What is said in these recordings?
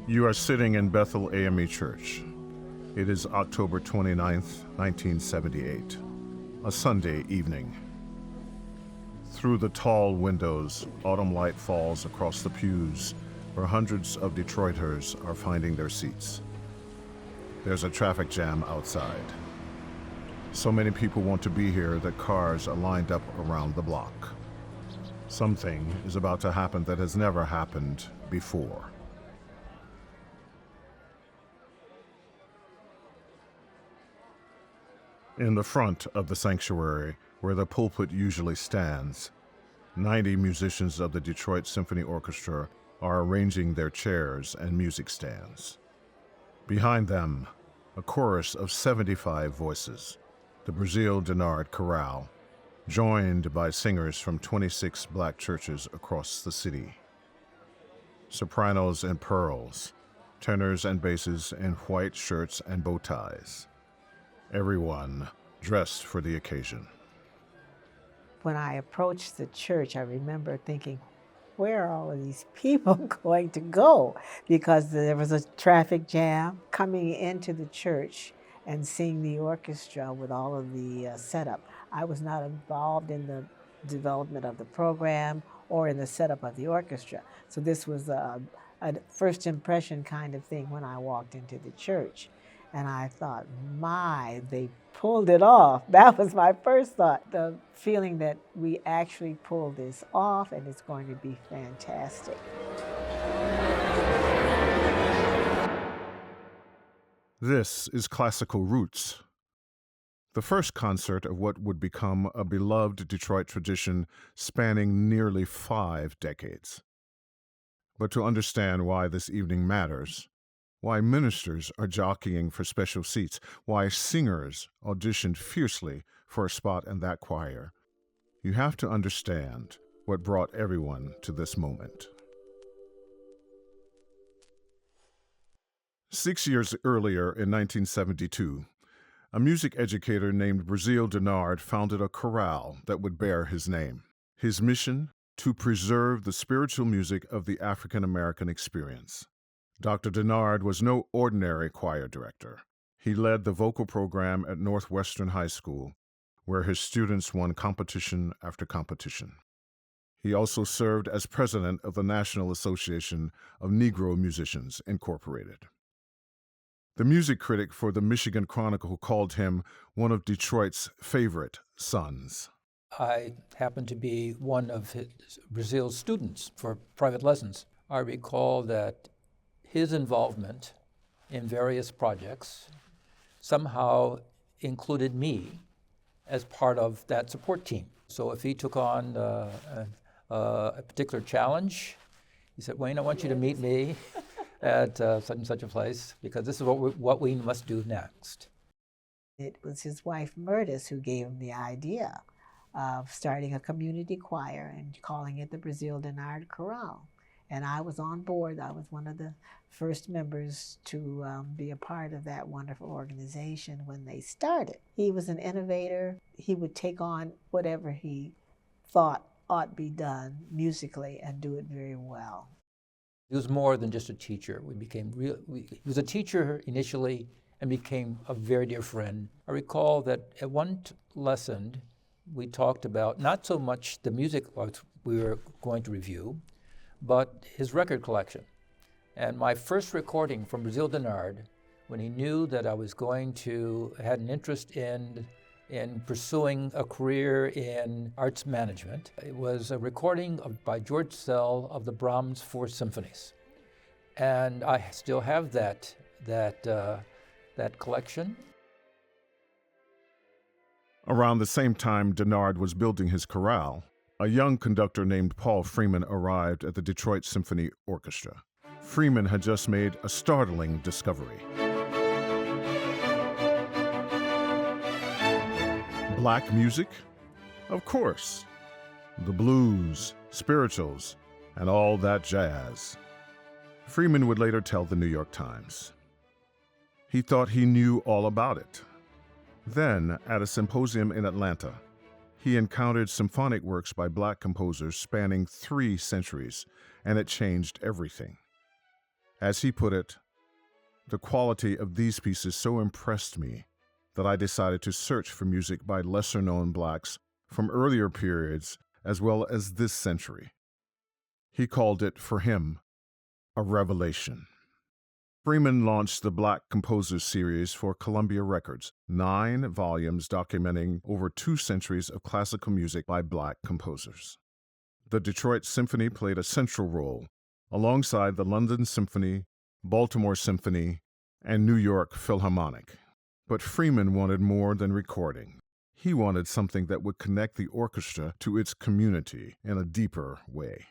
You are sitting in Bethel AME Church. It is October 29th, 1978, a Sunday evening. Through the tall windows, autumn light falls across the pews where hundreds of Detroiters are finding their seats. There's a traffic jam outside. So many people want to be here that cars are lined up around the block. Something is about to happen that has never happened before. In the front of the sanctuary, where the pulpit usually stands, 90 musicians of the Detroit Symphony Orchestra are arranging their chairs and music stands. Behind them, a chorus of 75 voices, the Brazil Denard Chorale, joined by singers from 26 black churches across the city. Sopranos in pearls, tenors and basses in white shirts and bow ties. Everyone dressed for the occasion. When I approached the church, I remember thinking, where are all of these people going to go? Because there was a traffic jam coming into the church and seeing the orchestra with all of the setup. I was not involved in the development of the program or in the setup of the orchestra. So this was a first impression kind of thing when I walked into the church. And I thought, my, they pulled it off. That was my first thought. The feeling that we actually pulled this off and it's going to be fantastic. This is Classical Roots, the first concert of what would become a beloved Detroit tradition spanning nearly 5 decades. But to understand why this evening matters, why ministers are jockeying for special seats, why singers auditioned fiercely for a spot in that choir, you have to understand what brought everyone to this moment. 6 years earlier, in 1972, a music educator named Brazil Denard founded a chorale that would bear his name. His mission? To preserve the spiritual music of the African American experience. Dr. Denard was no ordinary choir director. He led the vocal program at Northwestern High School, where his students won competition after competition. He also served as president of the National Association of Negro Musicians, Incorporated. The music critic for the Michigan Chronicle called him one of Detroit's favorite sons. I happened to be one of Brazil's students for private lessons. I recall that his involvement in various projects somehow included me as part of that support team. So if he took on a particular challenge, he said, Wayne, I want you to meet me at such and such a place, because this is what we must do next. It was his wife, Murtis, who gave him the idea of starting a community choir and calling it the Brazil Denard Chorale. And I was on board. I was one of the first members to be a part of that wonderful organization when they started. He was an innovator. He would take on whatever he thought ought be done musically and do it very well. He was more than just a teacher. He was a teacher initially and became a very dear friend. I recall that at one lesson, we talked about not so much the music we were going to review, but his record collection. And my first recording from Brazil Denard, when he knew that I was had an interest in pursuing a career in arts management, it was a recording by George Szell of the Brahms 4 symphonies. And I still have that collection. Around the same time Denard was building his chorale, a young conductor named Paul Freeman arrived at the Detroit Symphony Orchestra. Freeman had just made a startling discovery. Black music? Of course. The blues, spirituals, and all that jazz. Freeman would later tell the New York Times. He thought he knew all about it. Then, at a symposium in Atlanta, he encountered symphonic works by black composers spanning 3 centuries, and it changed everything. As he put it, the quality of these pieces so impressed me that I decided to search for music by lesser-known blacks from earlier periods as well as this century. He called it, for him, a revelation. Freeman launched the Black Composers Series for Columbia Records, 9 volumes documenting over 2 centuries of classical music by black composers. The Detroit Symphony played a central role, alongside the London Symphony, Baltimore Symphony, and New York Philharmonic. But Freeman wanted more than recording. He wanted something that would connect the orchestra to its community in a deeper way.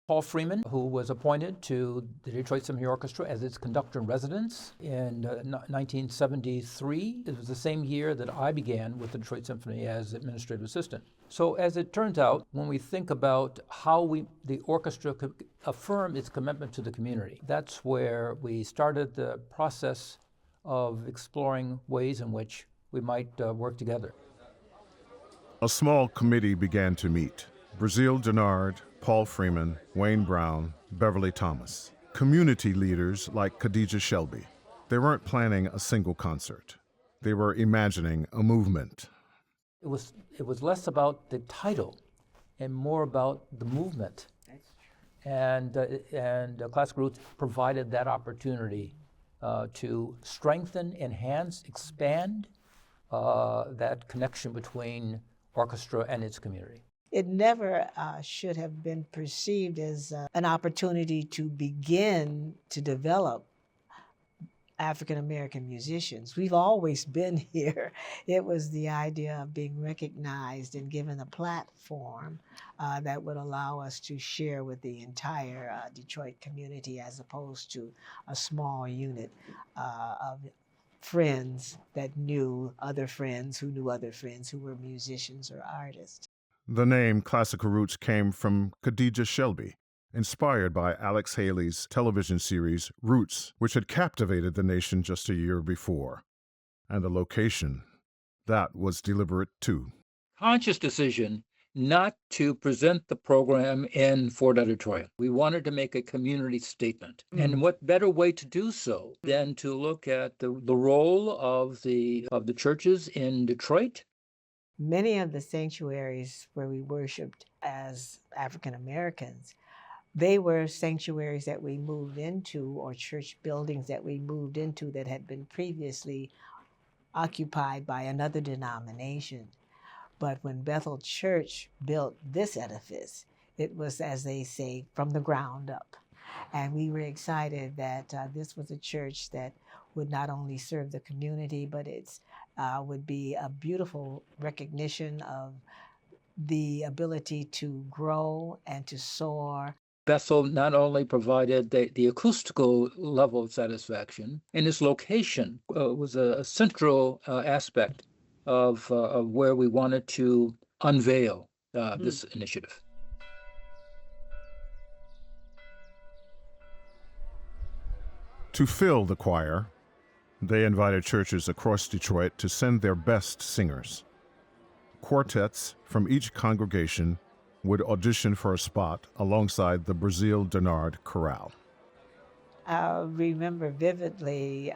Paul Freeman, who was appointed to the Detroit Symphony Orchestra as its conductor in residence in 1973. It was the same year that I began with the Detroit Symphony as administrative assistant. So as it turns out, when we think about how the orchestra could affirm its commitment to the community, that's where we started the process of exploring ways in which we might work together. A small committee began to meet. Brazil Denard, Paul Freeman, Wayne Brown, Beverly Thomas. Community leaders like Khadijah Shelby. They weren't planning a single concert. They were imagining a movement. It was less about the title and more about the movement. And Classical Roots provided that opportunity to strengthen, enhance, expand that connection between orchestra and its community. It never should have been perceived as an opportunity to begin to develop African American musicians. We've always been here. It was the idea of being recognized and given a platform that would allow us to share with the entire Detroit community as opposed to a small unit of friends that knew other friends who knew other friends who were musicians or artists. The name Classical Roots came from Khadijah Shelby, inspired by Alex Haley's television series Roots, which had captivated the nation just a year before. And the location, that was deliberate too. Conscious decision not to present the program in Fort Detroit. We wanted to make a community statement. And what better way to do so than to look at the role of the churches in Detroit? Many of the sanctuaries where we worshiped as African Americans, they were sanctuaries that we moved into, or church buildings that we moved into that had been previously occupied by another denomination. But when Bethel Church built this edifice, it was, as they say, from the ground up. And we were excited that this was a church that would not only serve the community, but it would be a beautiful recognition of the ability to grow and to soar. Bethel not only provided the acoustical level of satisfaction, and its location was a central aspect of where we wanted to unveil this initiative. To fill the choir, they invited churches across Detroit to send their best singers. Quartets from each congregation would audition for a spot alongside the Brazil Denard Chorale. I remember vividly,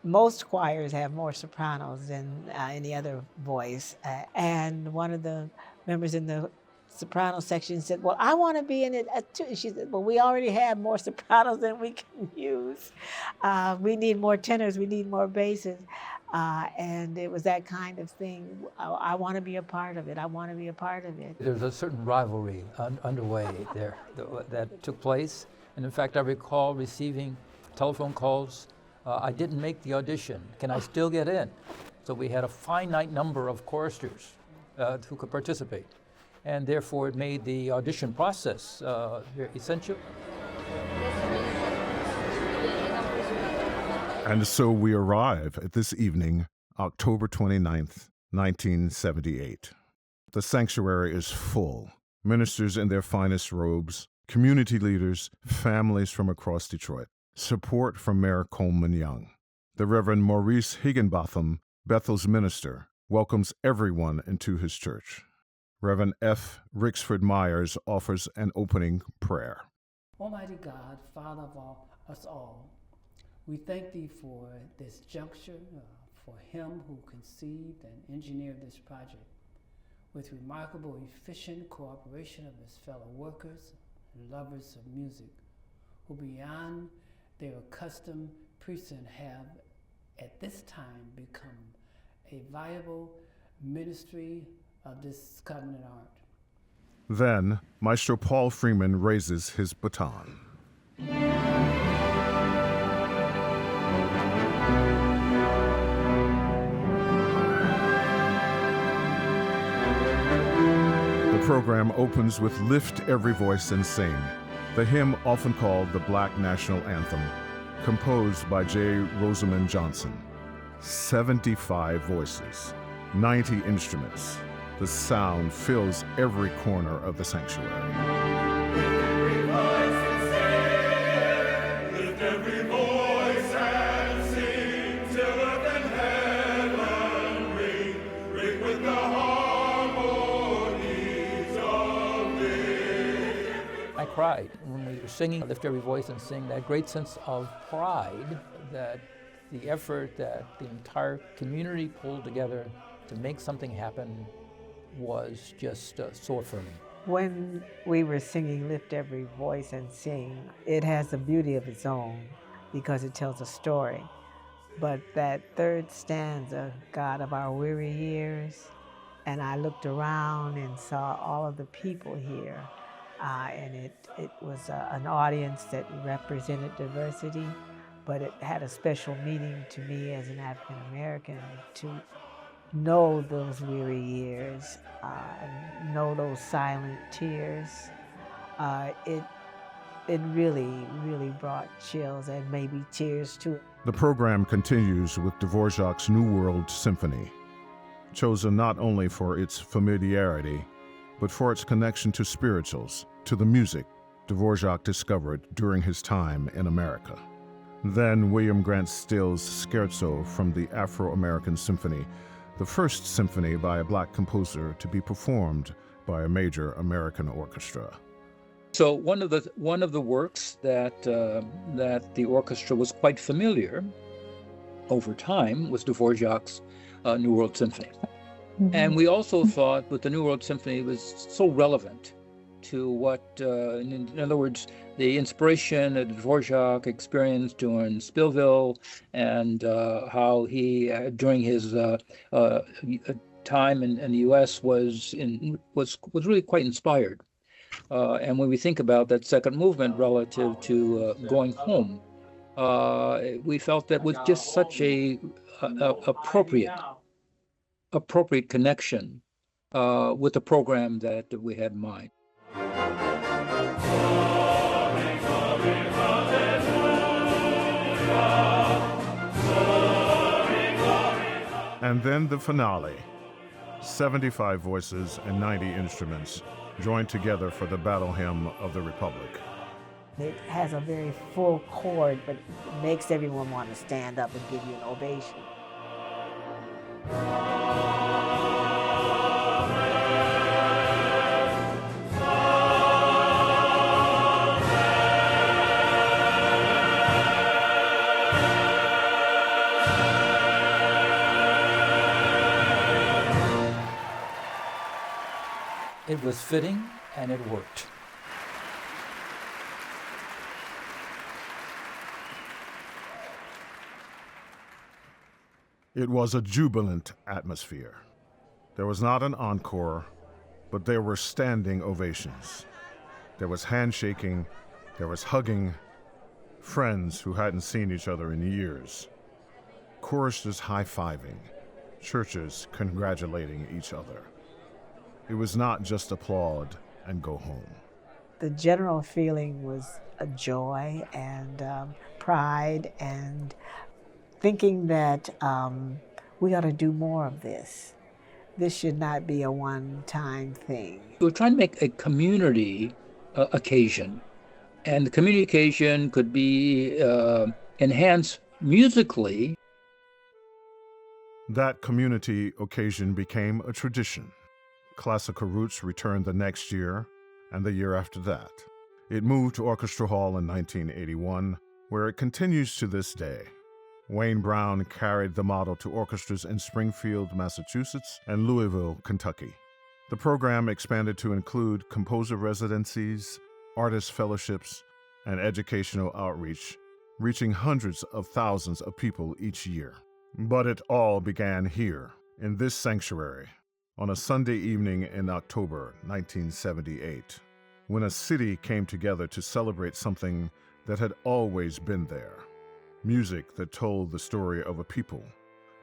most choirs have more sopranos than any other voice. And one of the members in the soprano section said, well, I want to be in it too. She said, well, we already have more sopranos than we can use. We need more tenors, we need more basses. And it was that kind of thing. I want to be a part of it. I want to be a part of it. There's a certain rivalry underway there that took place. And in fact, I recall receiving telephone calls. I didn't make the audition. Can I still get in? So we had a finite number of choristers who could participate. And therefore, it made the audition process very essential. And so we arrive at this evening, October 29th, 1978. The sanctuary is full. Ministers in their finest robes, community leaders, families from across Detroit, support from Mayor Coleman Young. The Reverend Maurice Higginbotham, Bethel's minister, welcomes everyone into his church. Reverend F. Rixford Myers offers an opening prayer. Almighty God, Father of us all, we thank Thee for this juncture, for Him who conceived and engineered this project with remarkable, efficient cooperation of His fellow workers and lovers of music, who beyond their accustomed precedent have at this time become a viable ministry of this covenant art. Then, Maestro Paul Freeman raises his baton. The program opens with Lift Every Voice and Sing, the hymn often called the Black National Anthem, composed by J. Rosamond Johnson. 75 voices, 90 instruments. The sound fills every corner of the sanctuary. Lift every voice and sing till earth and heaven ring, ring with the harmonies of thee. I cried when we were singing Lift Every Voice and Sing, that great sense of pride that the effort that the entire community pulled together to make something happen was just so affirming. When we were singing Lift Every Voice and Sing, it has a beauty of its own because it tells a story. But that third stanza, God of our weary years, and I looked around and saw all of the people here, and it was an audience that represented diversity, but it had a special meaning to me as an African American to know those weary years, and know those silent tears. It really, really brought chills and maybe tears too. The program continues with Dvorak's New World Symphony, chosen not only for its familiarity, but for its connection to spirituals, to the music Dvorak discovered during his time in America. Then William Grant Still's Scherzo from the Afro-American Symphony, the first symphony by a black composer to be performed by a major American orchestra. So one of the works that the orchestra was quite familiar over time was Dvorak's New World Symphony. Mm-hmm. And we also thought that the New World Symphony was so relevant to what, in other words, the inspiration that Dvorak experienced during Spillville, and how he, during his time in the U.S., was really quite inspired. And when we think about that second movement relative to going home, we felt that was just such a appropriate connection with the program that we had in mind. And then the finale, 75 voices and 90 instruments joined together for the battle hymn of the Republic. It has a very full chord, but it makes everyone want to stand up and give you an ovation. It was fitting, and it worked. It was a jubilant atmosphere. There was not an encore, but there were standing ovations. There was handshaking, there was hugging, friends who hadn't seen each other in years, choristers high-fiving, churches congratulating each other. It was not just applaud and go home. The general feeling was a joy and pride, and thinking that we ought to do more of this. This should not be a one-time thing. We were trying to make a community occasion, and the community occasion could be enhanced musically. That community occasion became a tradition. Classical Roots returned the next year and the year after that. It moved to Orchestra Hall in 1981, where it continues to this day. Wayne Brown carried the model to orchestras in Springfield, Massachusetts, and Louisville, Kentucky. The program expanded to include composer residencies, artist fellowships, and educational outreach, reaching hundreds of thousands of people each year. But it all began here, in this sanctuary, on a Sunday evening in October 1978, when a city came together to celebrate something that had always been there. Music that told the story of a people,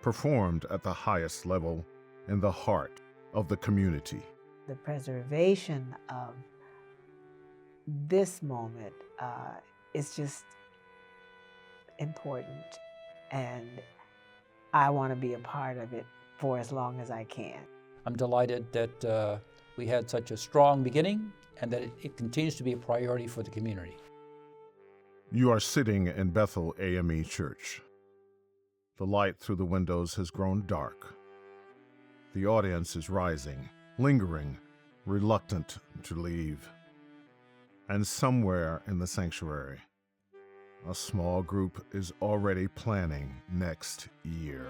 performed at the highest level in the heart of the community. The preservation of this moment is just important, and I want to be a part of it for as long as I can. I'm delighted that we had such a strong beginning and that it continues to be a priority for the community. You are sitting in Bethel AME Church. The light through the windows has grown dark. The audience is rising, lingering, reluctant to leave. And somewhere in the sanctuary, a small group is already planning next year.